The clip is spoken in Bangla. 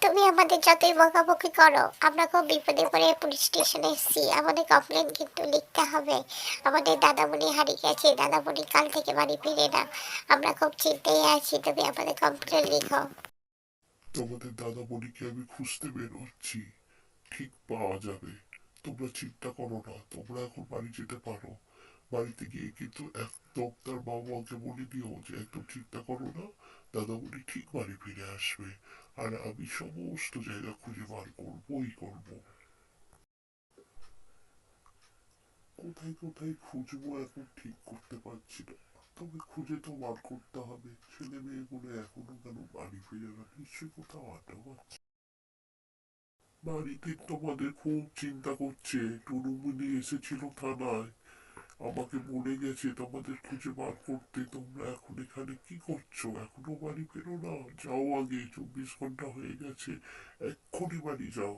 তুমি আমাদের যতই বকাবকি করো, আমরা খুব বিপদে পড়ে পুলিশ স্টেশনে এসেছি, আমাদের কমপ্লেন কিন্তু লিখতে হবে। আমাদের দাদামণি হারিয়ে গেছে, দাদামণি কাল থেকে বাড়ি ফিরে না, আমরা খুব চিন্তায় আছি, তুমি আমাদের কমপ্লেন লিখো। তোমাদের দাদা বলিকে আমি খুঁজতে বের হচ্ছি, ঠিক পাওয়া যাবে। তোমরা চিন্তা করো না, তোমরা এখন বাড়ি যেতে পারো। বাড়িতে গিয়ে কিন্তু একদম তার বাবা মাকে বলে দিও যে একদম চিন্তা করো না, দাদা বলি ঠিক বাড়ি ফিরে আসবে। আর আমি সমস্ত জায়গা খুঁজে বার করবোই করবো। কোথায় কোথায় খুঁজবো এখন ঠিক করতে পারছি না, তবে খুঁজে তো বার করতে হবে। ছেলে মেয়েগুলো এখনো কেন বাড়ি ফিরে না, নিশ্চয়ই কোথাও আড্ডা মারছে। বাড়িতে তোমাদের খুব চিন্তা করছে, টুনুমুনি এসেছিল থানায়, আমাকে বলে গেছে তোমাদের খুঁজে বার করতে। তোমরা এখন এখানে কি করছো? এখনো বাড়ি ফেরো না, যাও আগে, 24 ঘন্টা হয়ে গেছে, এক্ষুনি বাড়ি যাও।